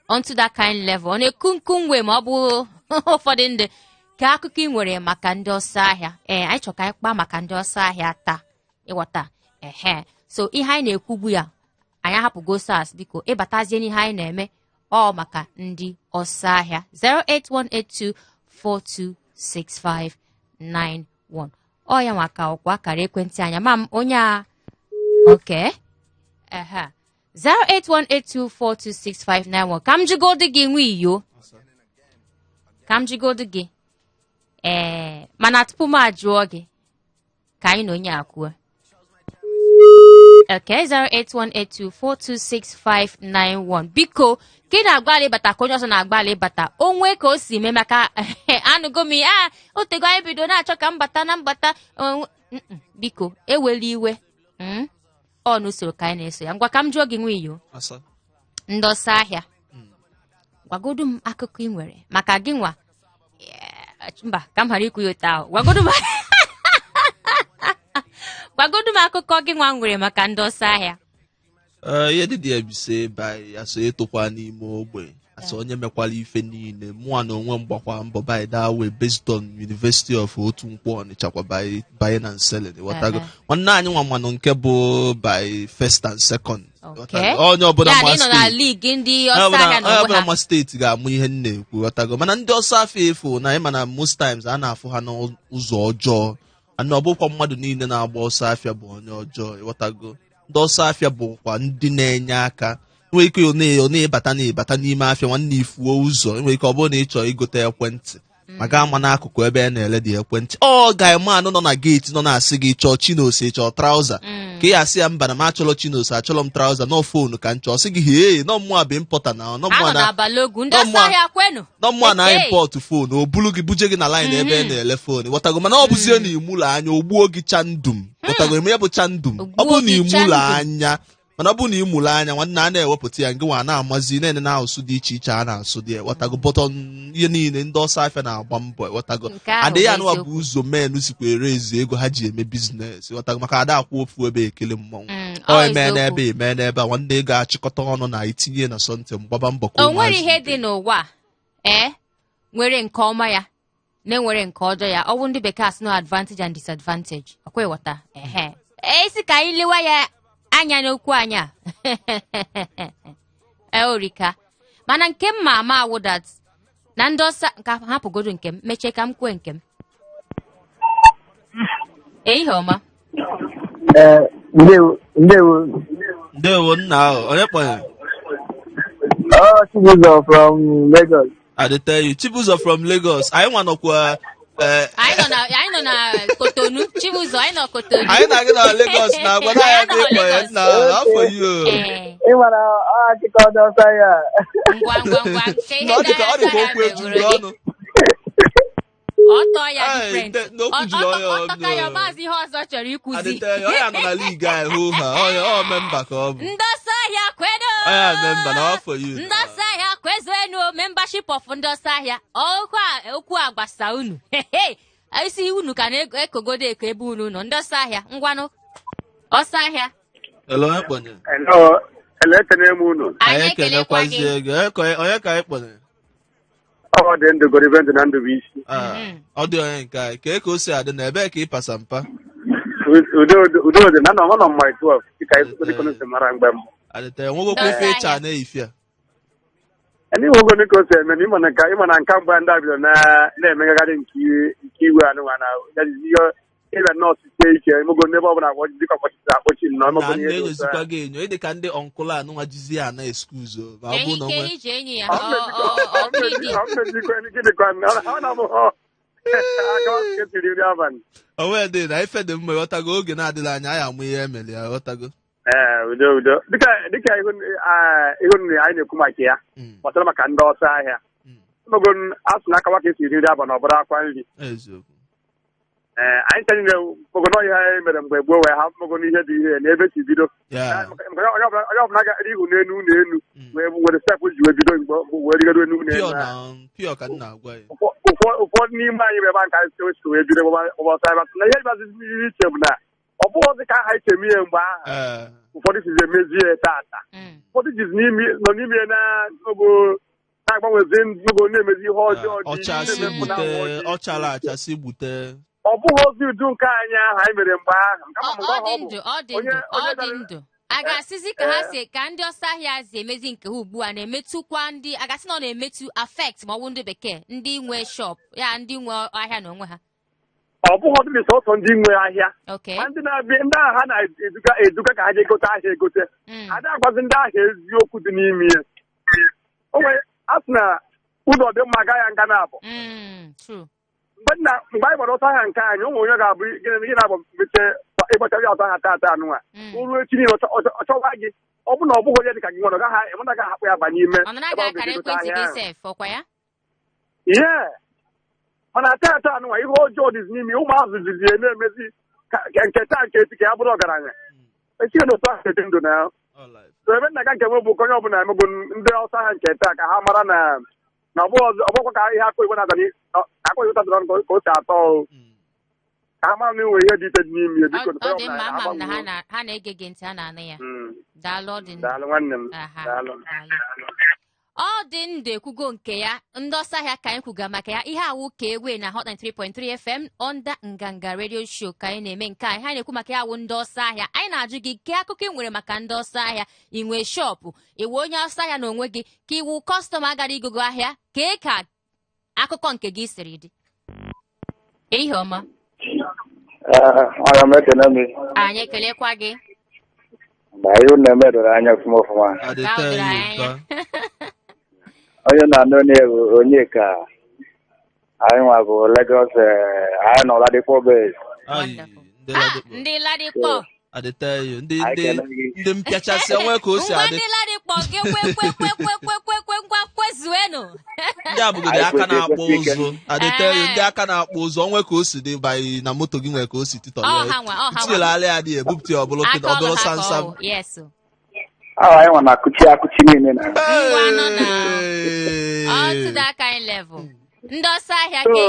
onto that kind level ọ na-eku nku mgbe ma ọ bụ ụfọdụ ndị ka akụkọ ị nwere maka ndị ọsọ ahịa anyị chọrọ ka anyị kpaa maka ndị ọsọ ahịa taa ịghọta so ihe anyị na-ekwugbu ya anyị ahapụgo SARS biko ịbatazie n'ihe anyị na-eme ọ maka ndị ọsọ ahịa 08182426591 ọ ya maka ọkwa akara ekwentị anya ma m onye a oke 08182426591 ka m jigodu gị nwe iyo ka m jigodu gị mana tupu m ajụọ gị ka anyị na onye akwuo okay 08182426591 biko ka ị na-agbalị ịbata ka onye ọzọ na-agbalị ịbata onwe ka o si mee maka anụgo m otego anyị bido na-achọ ka m bata na mbata biko ewela iwe ọ n'usoro ka anyị na-eso ya ngwa ka m jụọ gị nwe iyo ndị ọsọ ahịa gwagodu m akụkọ ị nwere maka gị nwa mba ka m ghara ikwu ya otu ahụ gwagodu m akụkọ gị nwa nwere maka ndị ọsọ ahịa ihe dịdị ebise bai aso etokwa n'ime ogbe aso onye mekwala ife niile mụa na onwe m gbakwa mbọ bai that way based on University of otu nkwụ Ọnịcha kwa buying and selling watago nwanne anyị nwa mmanụ nke bụ by first and second onye ọbụla ma steeti ga-amụ ihe nna ekwu watago mana ndị ọsọ afọ efu na ịma na most times a na-afụ ha n'ụzọ ọjọọ ana ọ bụkwa mmadụ niile na-agba ọsọ afịa bụ onye ọjọọ ịghọtago ndị ọsọ afịa bụkwa ndị na-enye aka enwere ike ọ na-ebata n'ime afịa nwanne ifuo ụzọ enwere ike ọ bụrụ na ị chọrọ igote ekwentị maka ama n'akụkụ ebe a na-ele dị ekwentị ọ ga-emanụ nọ na geeti nọ na-asị gị chọọ chinos chọọ trauza ka ị asị ya mba na m achọrọ chinos achọrọ m trauza nọ fonu ka m chọọ sị gị hee nọ mmụọ bụ impọta na nọ mmụọ na impọtụ fonu o bulu gị buje gị na laịn ebe a na-ele fonu wọtago mana ọ bụzie na imụlọ anya o gbuo gị chandum wọtago eme ya bụ chandum ọ bụ na imụlọ anya mana ọ bụ na ịmụrụ anya nwanne a na-ewepụta ya nke nwa na-amazi na-ene na asụsụ dị iche iche a na-asụ dị wọtago bọtọ ihe niile ndị ọsọ afịa na-agba mbọ wọtago adịghị anụwa bụ ụzọ men sikwa ere ezi ego ha ji eme biznes wọtago maka ada akwụ ofu ebe ekele mmọnwụ ọ eme n'ebe eme n'ebe a nwanne ego achịkọta ọnụ na itinye na sọntị mgbaba mbọ ka o nwere ihe dị n'ụwa nwere nke ọma ya na-enwere nke ọjọọ ya ọ bụ ndị bekee asị no advantage and disadvantage ọkwa ịghọta esi ka anyị lewa ya anya n'okwu anya Eorika mana nke m ma ama awụ that na ndị ọsa ka hapụgodo nke m mechie ka m kwue nke m ihe ọma ndewo nna ahụ onye kpọnyere Chibuzo from Lagos. I dey tell you Chibuzo from Lagos anyị nwa nọkwa anyị nọ na Kotonu Chibuzo anyị nọ Kotonu anyị na-aga na Lagos na agbada ya ndị kpọnye nna afọ you Ị mara akụkọ ndị ọsọ ahịa ngwa ọ dị ka okwu ejuru ọnụ ọtọ ya different ọtọ ya maazị ihe ọzọ chọrọ ikwuzi onye nọ na liigi anyị hụ ha ọ memba ka ọ bụ ndị ọsọ ahịa kwedo onye memba na afọ you ndị ọsọ ahịa kwezuenu membership of ndị ọsọ ahịa okwu a gbasa unu isi unu ka na-ekogodo eko ebe unu nọ ndị ọsọ ahịa ngwanụ ọsọ ahịa onye kpọnyere ekene m unu anyị ekelekwazi ego onye ka anyị kpọnyere ọ dị ndụ Goribendu na ndụ bụ isi ọ dị onye nke anyị ka o si adị na ebee ka ị pasa mpa udo dị na nọ mma 12 dịka ịsị mara mgbe m adịta enwegokwa ife ịcha na-eyife a n'ihu ogo ka o si eme na ịma na nka mgbe ndị abịa na-emegagharị nke iwe anụnwa na ịbịa nọọsụ sie ike mogo n'ebe ọ bụla dịka ọkpọchịta akpọchi nnọọ na na-enyozikwa gị enyo ịdị ka ndị ọnkụl anụnwa jizi ya na eskuzo ma ọ bụ na onwe dị na ife dị mma ịghọtago oge na-adịla anya anyị amụ ihe emere ya ghọtago udo dịka ihu anyị na-ekwu maka ya gbasara maka ndị ọsọ ahịa mogo asụ na akawa ka esi iri nri abalị ọbụla akwa nri anyị chanyere ogono ihe anyị mere mgbe gboo wee ha mogo n'ihe dị ihe na ebe si bido onye ọbụla gara ihu n'enu were stepụ ji wee bido wee rigoro enu ụfọdụ n'ime anyị bụ ebe nka si wee bido ọsọ ahịa na ihe ịbazi iche bụ na ọ bụghịzi ka aha iche ihe mgbe ahụ ụfọdụ sizi emezie tata ụfọdụ jizi nọ n'ime na-agbanwezi ndụgo na-emezi ihe ọjọọ ọ chara achasị gbute ọ bụghị ozi udu nke anyị ahụ anyị mere mgbe ahụ ọ dị ndụ a ga-asịzi ka ha si ka ndị ọsọ ahịa si emezi nke ha ugbu a na-emetụkwa ndị a gasị na ọ na-emetụ affect ma ọ bụ ndị bekee ndị nwe shop ya ndị nwe ahịa na onwe ha ọ bụghị ọdịdị sọsọ ndị nwe ahịa ma ndị na-abịa ndị ahụ ha na-eduga ka ha je egote ahịa egote ha na-agwazi ndị ahịa eziokwu dị n'ime ya onwe a sị na ụzọ dị mma agaghị nga na-abụ mgbe anyị gbara ọsọ ahịa nke anyị ụmụ onye ga-abụ gị na-abụ mmeche ịgbachara ya ọsọ ahịa tata anụnwa ruo echi niile ọchọwa gị ọ bụ na ọ bụghị onye dị ka gị nwere ịmụna ga ahapụ ya ba n'ime ihe mana tata anụnwa ihe ọjọọ dịzi n'ime ụmụazụ jizi na-emezi nke taa nke echi ka ya bụrụ ọgaranya echighị na otu ahụ dị ndụ na so ebe nna ga nke nwe bụ ka onye ọbụla emego ndị ọsọ ahịa nke taa ka ha mara na ọgbọkwa ka ihe akụ igbo na-adani akụ igbo tadọrọ ka o si atọ ka ha mara na enwe ihe dị ite dị n'ime ya biko ọ dị mma ama m na ha na-ege gị ntị ha na-anụ ya daalụ nwanne m daalụ ọ dị ndụ ekwugo nke ya ndị ọsọ ahịa ka anyị kwuga maka ya ihe awụ ka ewe na Hot 93.3 FM onda nganga radio show ka anyị na-eme nke anyị ha na-ekwu maka ya awụ ndị ọsọ ahịa anyị na-ajụ gị ke akụkọ ị nwere maka ndị ọsọ ahịa inwe shọpụ iwe onye ọsọ ahịa na onwe gị ka iwu kọstọma agara igogo ahịa kee ka akụkọ nke gị siri dị ihe ọma anyị ekelekwa gị ihe na-eme doro anya ọfụma onye na-anụ na-ewu onye ka anyị nwa bụ Lagos anyị nọ Ladikpọ base ndị Ladikpọ ndị mpịachasị onwe ka o si adị ndị Ladikpọ gị ngwa kwezuenu ndị abụgide aka na-akpụ ụzụ adịteghị ndị aka na-akpụ ụzụ onwe ka o si dị banyị na moto gị nwere ka o si titọ tinyere ya dị ebupụta ọbụrụ sansam anyị nwa na-akụchi niile na ndị ọsọ ahịa gị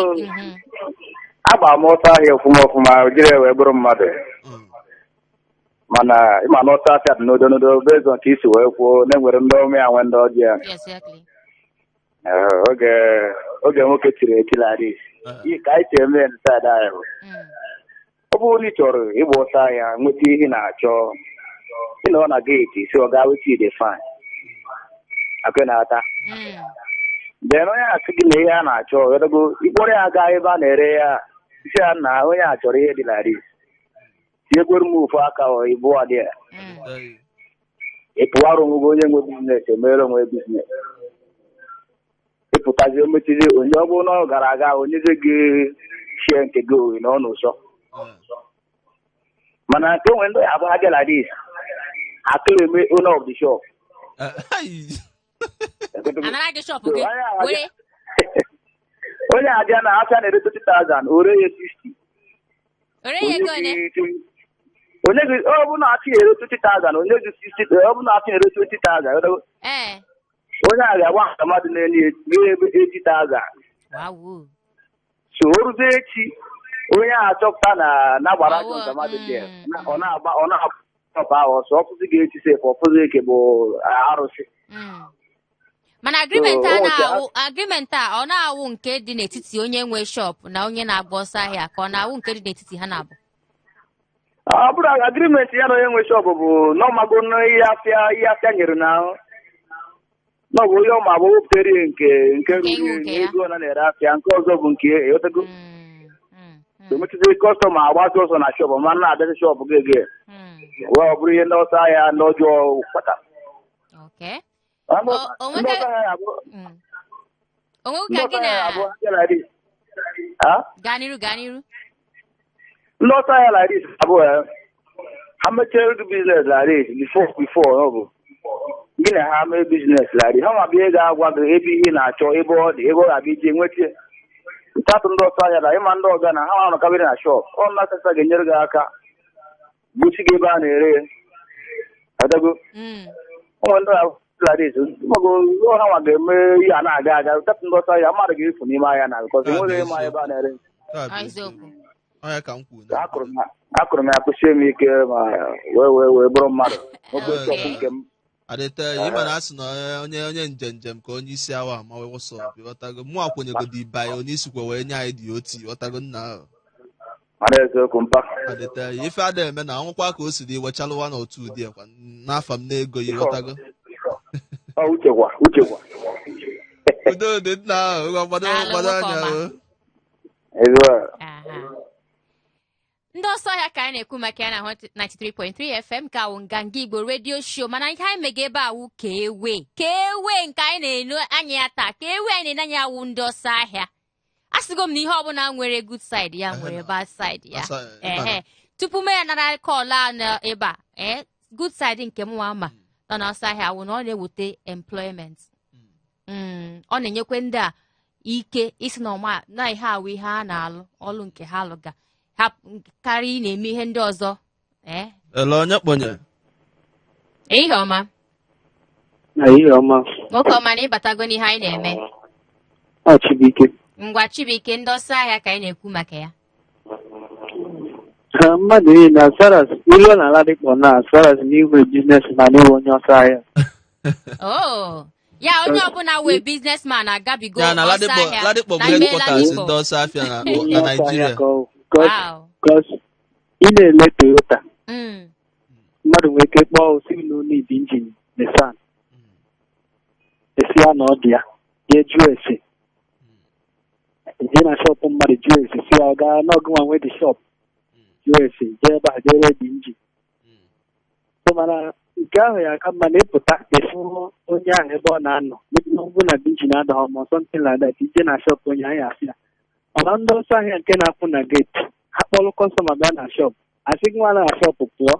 agba m ọsọ ahịa ọfụma o jiri wee bụrụ mmadụ mana ịma na ọsọ ahịa dị n'odonodo bezọ ka isi wee kwuo na-enwere ndị ome ya nwe ndị ọjọọ oge nwoke tiri etilarị ihe ka anyị si eme nsad anyị bụ ọ bụrụ na ị chọrọ ịgba ọsọ ahịa nweta ihe na-achọ ịnọ na geeti si ọ ga weta ide fine akụ na-ata then onye asị gị na ihe a na-achọ ịkpọrọ ya gaa ebe a na-ere ya isi ya na onye a chọrọ ihe dị na ris tinyekwere m ofu aka ibu adị ya ịpụwara onwe gị onye nwe biznes emere onwe biznes ịpụtazi omechizi onye ọ bụrụ na ọ gara aga onyeze gị shie nke gị oyi na ọ n'ụsọ mana nke onwe ndị abụ ha dị na ris akụrụ eme owner of the shop onye abịa na afịa na-ere 20,000 ore ya 60 onye gị ọ bụ na afịa ere 20,000 onye gị 60 ọ bụ na afịa ere 20,000 onye a ga-agba nka mmadụ na-enye ebe 80,000 so o ruzie echi onye a achọpụta na agbara ajọ nka mmadụ dị ọ na-agba shọp ahụ ọsọ ọfụzi ga-echi sef ọfụzi eke bụ arụsị mana agrimenti a ọ na-awụ nke dị n'etiti onye nwe shop na onye na-agba ọsọ ahịa ka ọ na-awụ nke dị n'etiti ha na-abụ ọ bụrụ agrimenti ya na onye nwe shop bụ n'ọmago ihe afịa nyere n'ahụ n'ọbụ onye ọma bụ wepụtara nke ruru ego na na-ere afịa nke ọzọ bụ nke ịghọtago emechizi kọstọma agbazi ọsọ na shop ma na-abịazi shop gị ege wee ọ bụrụ ihe ndị ọsọ ahịa n'ọjọọ kpata ndị ọsọ ahịa laris abụọ ha mechere gị biznes laris bifo ọ bụ gị na ha mee biznes laris ha nwabịa ego agwa gị ebe ihe na-achọ ebe ọ dị ebe ọ ga-abịa ije nweta ntatụ ndị ọsọ ahịa na ịma ndị ọga na ha nọkabịrị na shop ọ na-akasa ga-enyere gị aka gbochi gị ebe a na-ere adago ụmụ ndị laris mago ha nwa ga-eme ihe a na-aga aga ntatụ ndị ọsọ ahịa mmadụ ga-efu n'ime ahịa na bikọzi enweghị ịma ebe a na-ere akụrụ m ya kụsie m ike ma wee bụrụ mmadụ nke m adịta ịma na asị na onye njem ka onye isi awa ma wee wụsọ ọtago mụ akwenyegodi ibe onye isikwa wee nye anyị dị oti ọtago nna ahụ adịta ife ada eme na ọnwụkwa ka o siri wechalụwa n'otu ụdị ekwa n'afọ m na-ego ya ọtago udo dị nna ahụ gbado anya ndị ọsọ ahịa ka anyị na-ekwu maka ya na 93.3 FM ka awụ nganga Igbo redio show mana ihe anyị mega ebe awụ ka ewe nke anyị na-enu anya ya taa ka ewe anyị na-enye anya awụ ndị ọsọ ahịa asịgo m na ihe ọbụla nwere good side ya nwere bad side ya tupu m ya nara kọọla na ebe a good side nke m nwa ma nọ na ọsọ ahịa awụ na ọ na-eweta employment ọ na-enyekwe ndị a ike isi na ọma na ihe awụ ihe a na-alụ ọlụ nke ha alụga karịa na-eme ihe ndị ọzọ ele onye kpọnyere ihe ọma nwoke ọma na ịbatago n'ihe anyị na-eme ngwa Chibuike ndị ọsọ ahịa ka anyị na-ekwu maka ya mmadụ niile asaras ilu na ala dịkpọ na asaras n'iwe biznes ma na-ewe onye ọsọ ahịa ya onye ọbụla wee biznesman agabigo ọsọ ahịa Ladikpo bụ headquarters ndị ọsọ ahịa na Naịjirịa ị na-ele Toyota mmadụ nwere ike kpọọ osi n'onid injin Nissan esi ya na ọ dị ya ya jụọ ese jee na shọpụ mmadụ jụọ ese si ya ọ gaa n'ọgụnwa nwee dị shọpụ jụọ ese jee ebe a jee redi injin mana nke ahụ ya aka mma na ịpụta efu onye ahụ ebe ọ na-anọ n'ugwu na injin adọghọ ma something like that ije na shọpụ onye ahụ afịa mana ndị ọsọ ahịa nke na-akwụ na geti ha kpọrọ kọstọma bịa na shọp asị gị nwa na shọp pụọ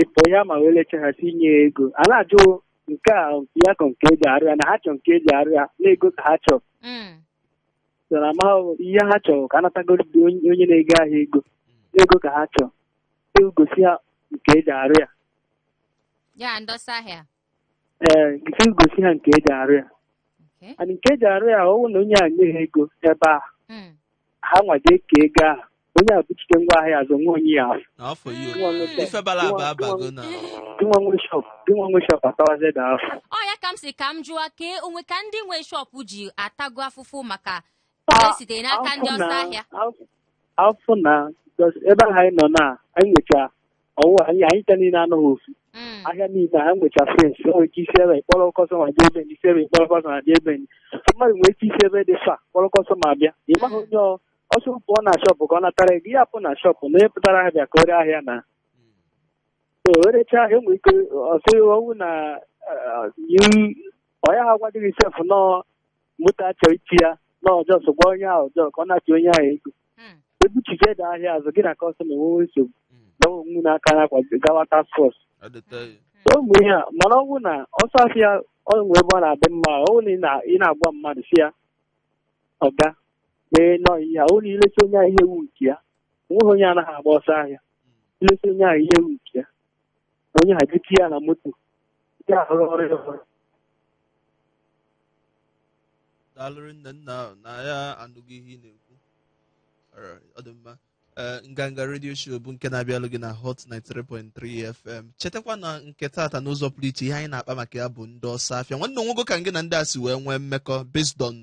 ịpụ ya ma wee lechaghasị inye ya ego a na-ajụ nke a ya kọ nke eji arụ ya na ha chọ nke eji arụ ya na ego ka ha chọ so na amaghị ihe ha chọrọ ka anatagoro onye na-ego ahịa ego na ego ka ha chọ egosi ha nke eji arụ ya gisi gosi ha nke eji arụ ya and nke eji arụ ya ọwụ na onye a nye ha ego ebe a ha nwaje ka ego ahụ onye a buchite ngwa ahịa azụ nwa onye ya afọ nwa nwe shop atawazi da afọ ya ka m si ka m jụọ ka onwe ka ndị nwe shop ji atago afụfụ maka esite n'aka ndị ọsọ ahịa afọ na ebe ahụ anyị nọ na anyị nwecha ọwụ anyị ta niile anọghị ofu ahịa niile ha nwecha fensị o nwere ike isi ebe kpọrọ kọstọma dị ebe isi ebe kpọrọ kọstọma dị ebe mmadụ nwere ike isi ebe dị fa kpọrọ kọstọma bịa ị maghị onye ọsọ pụọ na shọpụ ka ọ natara gị ya pụ na shọpụ na onye pụtara ahịa bịa ka ore ahịa na orecha enwere ike ọsọ ọnwụ na ọya ha gwadịghị sef nọ moto achọ iti ya n'ọjọọ gba onye ahụ ọjọọ ka ọ na-achị onye ahụ ego ebuchiche dị ahịa azụ gị na kọstọma enwewe nsogbu gawa onwe n'aka na-akwa gawa task force ụmụ ihe a mana ọnwụ na ọsọ afịa ọnwụ ebe ọ na-adị mma ọnwụ na ị na-agwa mmadụ si ya ọga mee nọọ ihe a onye ilesi onye ahụ ihe ewu nke ya onweghị onye anaghị agba ọsọ ahịa ilesi onye ahụ ihe ewu nke ya na onye ha jeti ya na moto ndị ahụrụ ọrụ ya daalụrị nne nna na ya anụghị ihe ị na-ekwu ọ dị mma nganga redio show bụ nke na-abịalụ gị na hot 93.3 FM chetakwa na nke taata n'ụzọ pụrụ iche ihe anyị na-akpa maka ya bụ ndị ọsọ afịa nwanne onwego ka gị na ndị a si wee nwee mmekọ based on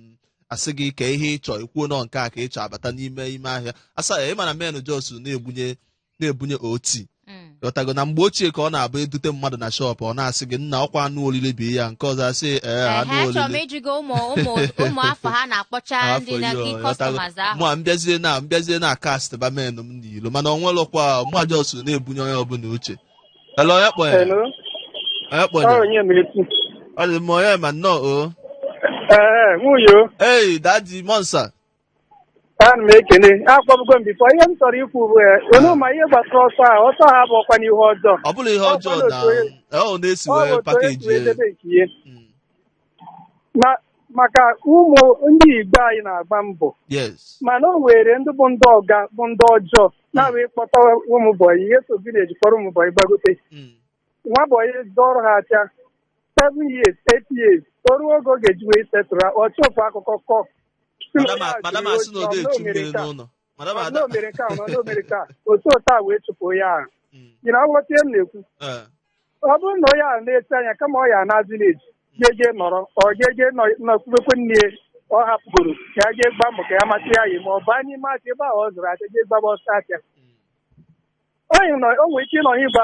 asị gị ka ihe ịchọ ikwuo nọ nke a ka ịchọ abata n'ime ahịa asa ya ịma na men jos na-ebunye oti ọtago na mgbe ochie ka ọ na-abụ edute mmadụ na shọpụ ọ na-asị gị nna ọkwa anụ olile bi ya nke ọzọ asị anụ olile chọrọ m ijigo ụmụ afọ ha na-akpọcha ndị kọstọmas ahụ mụ mbịazie na kast bamen m n'ilo mana ọ nwelụkwa mụ jos na-ebunye onye ọbụla uche elo onye kpọnyere ọ dị mma onye ma nnọọ nwunye ei dadi monsa ana m ekene akpọbugo m bifo ihe m chọrọ ikwu bụ onu ma ihe gbasara ọsọ ha bụ ọkwa n'ihe ọjọọ ọ bụla ihe ọjọọ na ọ na-esi wee pakeji maka ụmụ ndị Igbo anyị na-agba mbọ mana o were ndị bụ ndị ọga bụ ndị ọjọọ na-wee kpọta ụmụbọyị ihe so vileji kpọrọ ụmụbọyị gbagote nwa bọyị dọrọ ha acha 7 years 8 years o ruo oge ọ ga-eji wee setụrụ ọchụpụ akụkọ kọ madam asị na ọ na-echu mmiri n'ụlọ n'omere nke ahụ n'omere ka otu a wee chụpụ onye ahụ ị na-aghọta m na-ekwu ọ bụrụ na onye ahụ na-eti anya kama ọ ya na vileji ga-eje nọrọ ọ ga-eje nọkwubekwe nne ọ hapụgoro ka ya jee gba mbọ ka ya masị ya yi ma ọ baa n'ime aka ebe ahụ ọ zụrụ aka jee gbaba ọsọ aka o nwere ike ịnọ n'igba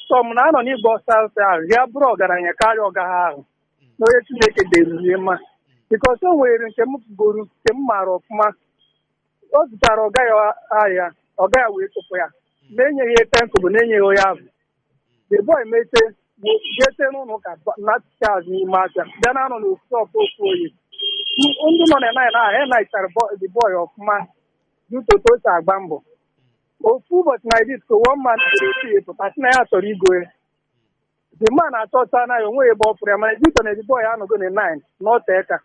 tọm na anọ n'igba ọsọ ọsọ ahụ ya bụrụ ọgaranya karịa ọgaha ahụ na onye Chineke dịrị mma bikọs o nwere nke m pụgoro nke m maara ọfụma o zụtara ọga ya ahịa ọga ya wee chụpụ ya na-enyeghị etenkụbụ na-enyeghị onye ahụ the boy mete jete n'ụlọ ụka natịcha azụ n'ime afịa bịa na anọ n'ofu ofu oyi ndị nọ na naị ahụ enaitara the boy ọfụma dutoto si agba mbọ ofu ụbọchị na edit ka one man esi pụta si na ya chọrọ igo ya the man achọta anaghị onwe ebe ọ fụrụ ya mana edito na the boy anọgo na 9 n'ọta eka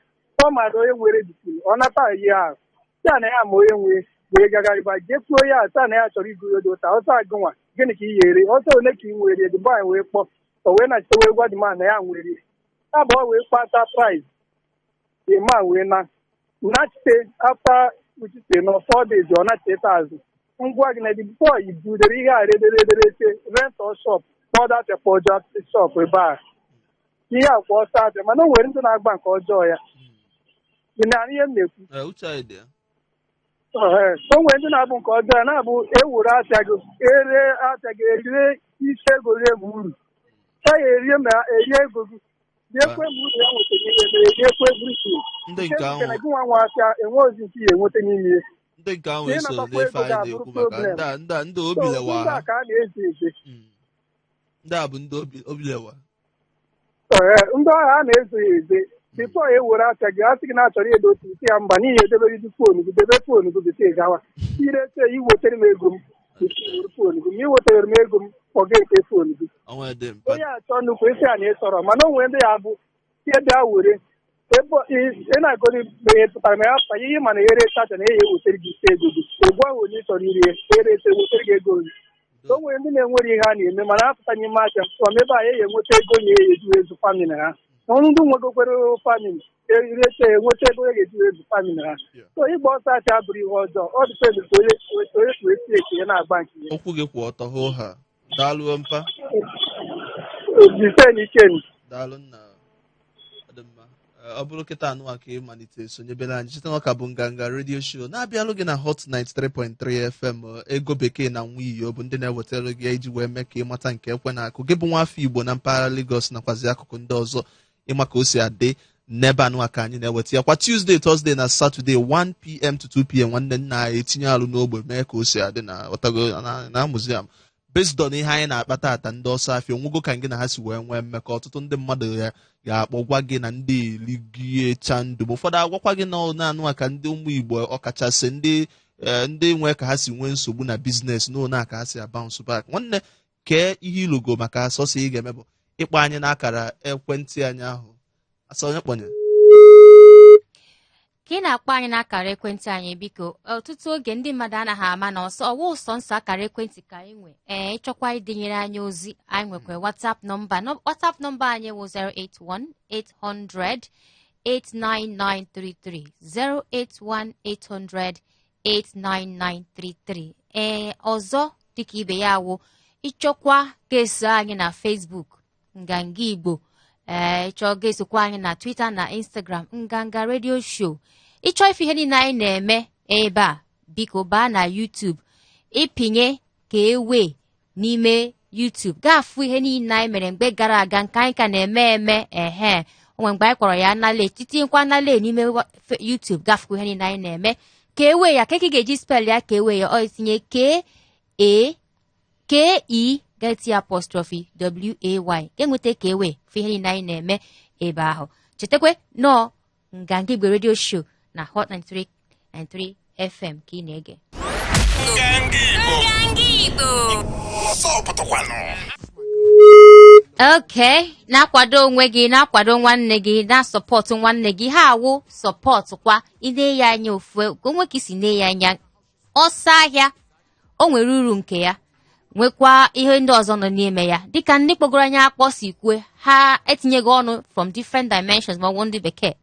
ọ mara onye nwere dikiri ọ nata ihe ahụ tia na ya ma onye nwee wee gagharịba jekwuo ya taa na ya chọrọ igo ya dota ọsọ agụnwa gịnị ka ị ga-ere ọsọ ole ka ị nwere the boy wee kpọ o wee nachite wee gwa the man na ya nwere abụọ wee kpata price the man wee nachite after uchite na 4 days ọ nachite azụ ngwa gị na the boy budere ihe a rederederete rent or shop kpọda tekpọja shop ebe a ihe a kwa ọsọ abịa mana o nwere ndị na-agba nke ọjọọ ya dị na ihe m na-ekwu o nwere ndị na-abụ nke ọjọọ ya na-abụ ewere afịa gị ere afịa gị erire isi ego rie m uru ya ya erie ma erie ego gị riekwe m uru ya nwetara ihe mere riekwe brikin nke na gị nwa nwa afịa enwe ozi nke ya enweta n'ime ihe ndị nke ahụ eso n'efe anyị na-ekwu maka ndị obilewa ha ka a na-eze eze ndị a bụ ndị obilewa ndị agha a na-ezo ya eze bifo ya ewere aka gị asị gị na-achọrọ edo otu isi ya mba n'ihi edebere gị foonu gị debe foonu gị bifo gawa irete ya iwetere m ego m foonu gị ma iwetere m ego m ọ ga-ete foonu gị onye achọ nnukwu isi a na-esọrọ mana o nwere ndị ya bụ ihe bịa were ị na-agọrọ ihe pụtara ma ya panye ihe mana ere chacha na ihe ewetere gị isi ego gị egwu ahụ onye chọrọ iri erete wetere gị ego gị o nwere ndị na-enwere ihe a na-eme mana apụta n'ime ahịa ọm ebe a ya enweta ego nye ya eji ezu famili ha ọrụ ndị nwegokwere famili erete enweta ego ya ga-eji ezu famili ha so ịgba ọsọ achị abụrụ ihe ọjọọ ọ dịpendị ka onye kwuru esi ekenye na-agba nke ya okwu gị kwụ ọtọ hụ ha daalụ mpa jisen ikeni daalụ nna dị mma ọ bụrụ kịta anụ aka ịmalite sonyebere anyị site n'ọka bụ nganga redio show na-abịalụ gị na hot 93.3 FM ego bekee na nwa iyo bụ ndị na-ewetara gị iji wee mee ka ịmata nke ekwe na akụ gị bụ nwafọ Igbo na mpaghara Lagos nakwazi akụkụ ndị ọzọ ịma ka o si adị n'ebe anụ aka anyị na-eweta ya kwa Tuesday, Thursday na Saturday 1 p.m. to 2 p.m. nwanne nna anyị etinye alụ n'ogbe mee ka o si adị na museum based on ihe anyị na-akpata ata ndị ọsọ afịa onwego ka gị na ha si wee nwee mmekọ ọtụtụ ndị mmadụ ya ga-akpọgwa gị na ndị eligie chandụ ma ụfọdụ agwakwa gị na anụ aka ndị ụmụ Igbo ọkachasị ndị nwee ka ha si nwee nsogbu na biznes n'one ka ha si bounce back. Nwanne kee ihe ilogo maka asọsọ ị ga-eme bụ ịkpọ anyị n'akara ekwentị anyị ahụ asa onye kpọnye ka ị na-akpọ anyị n'akara ekwentị anyị biko ọtụtụ oge ndị mmadụ anaghị ama na ọwụ ụsọ nsọ akara ekwentị ka anyị nwe ịchọkwa ịdịnyere anyị ozi anyị nwekwa WhatsApp nọmba anyị wụ 081-800-89933 081-800-89933 ọzọ dịka ibe ya wụ ịchọkwa ga-eso anyị na Facebook nganga Igbo ịchọ ga-esokwa anyị na Twitter na Instagram nganga redio show. Ịchọ ife ihe niile anyị na-eme ebe a biko baa na YouTube ịpịnye ka ewe n'ime YouTube gaafụ ihe niile anyị mere mgbe gara aga nke anyị ka na-eme onwe mgbe anyị kpọrọ ya nale titinkwa nale n'ime YouTube gaafụ ihe niile anyị na-eme ka ewe ya ka ị ga-eji spell ya ka ewe ya ọ itinye KE get apostrophe WAY ga-enweta ka ewe fe ihe niile anyị na-eme ebe ahụ. Chetakwa nọọ nganga Igbo radio show na hot 93.3 FM ka ị na-ege. Okay, na-akwado onwe gị na-akwado nwanne gị na-asọpọtụ nwanne gị ha awụ sọpọtụ kwa ide ya anya ofu onwe ka isi ne ya anya ọsọ ahịa o nwere uru nke ya nwekwa ihe ndị ọzọ nọ n'ime ya dịka ndị kpọgoro anya akpọ si kwue ha etinyego ọnụ from different dimensions ma ọwụ ndị bekee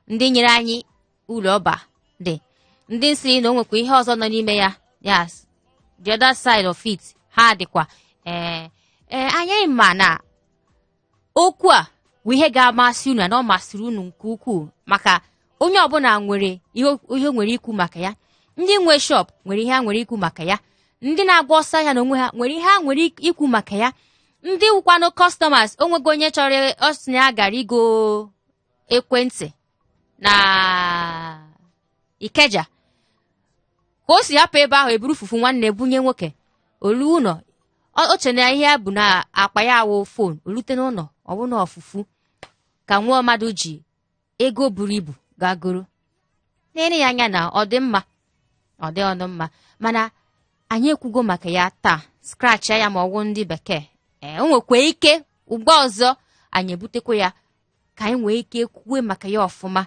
ndị nyere anyị uru ọba dị ndị nsị na o nwekwa ihe ọzọ nọ n'ime ya yes the other side of it ha dịkwa anyị ma na okwu a bụ ihe ga-amasị unu na ọ masịrị unu nke ukwuu maka onye ọbụla nwere ihe nwere ikwu maka ya. Ndị nwe shop nwere ihe ha nwere ikwu maka ya. Ndị na-agwa ọsọ ahịa na onwe ha nwere ihe ha nwere ikwu maka ya. Ndị wụkwanụ customers onwego onye chọrọ ọsị ya gara igo ekwentị na Ikeja ka o si hapụ ebe ahụ eburu fufu nwanne bunye nwoke olu ụlọ o chere na ihe ya bụ na akpa ya awụ fon olute n'ụlọ ọ bụ na ọfụfụ ka nwa mmadụ ji ego buru ibu gagoro na-enye ya anya na ọ dị mma ọ dị ọnụ mma mana anyị ekwugo maka ya taa scratch ya ma ọwụ ndị bekee o nwekwa ike ugbo ọzọ anyị ebutekwa ya ka anyị nwee ike ekwuwe maka ya ọfụma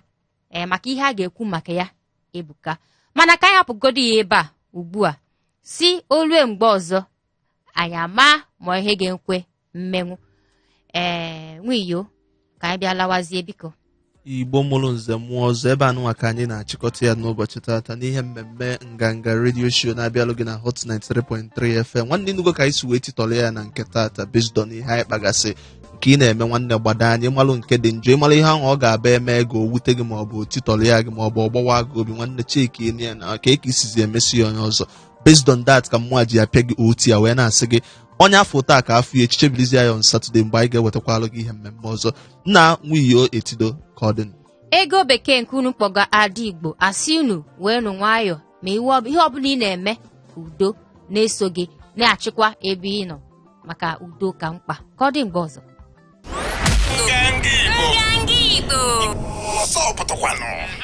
maka ihe a ga-ekwu maka ya ebuka mana ka anyị hapụgodo ya ebe a ugbu a si olue mgbe ọzọ anyị ama ma ihe ga-ekwe mmenwu nwiyo ka anyị bịa lawazie biko. Igbo mụrụ nze mmụọ ọzọ ebe anụnwa ka anyị na-achịkọta ya n'ụbọchị tata n'ihe mmemme nganga redio show na-abịalụ gị na hot 93.3 FM. Nwanne nugo ka anyị si wee titọrọ ya na nke tata based on ihe anyị kpagasị nke ị na-eme nwanne gbada anyị malụ nke dị njọ ịmalụ ihe ahụ ọ ga-abịa eme ego wute gị maọbụ titọrọ ya gị maọbụ ọgbawa gị obi nwanne cheki ya na ka eke isizi emesi ya onye ọzọ based on that ka mmụọ ji apịa gị oti ya wee na-asị gị onye afọ taa ka afọ ya echiche bilizi ya on Saturday mgbe anyị ga-ewetakwalụ gị ihe mmemme ọzọ nna nwiyo etido ka ọ dị ego bekee nke unu kpọga ada Igbo asị unu wee nụ nwayọ ma ihe ọbụla ị na-eme udo na-eso gị na-achịkwa ebe ị nọ maka udo ka mkpa ka ọ dị mgbe ọzọ.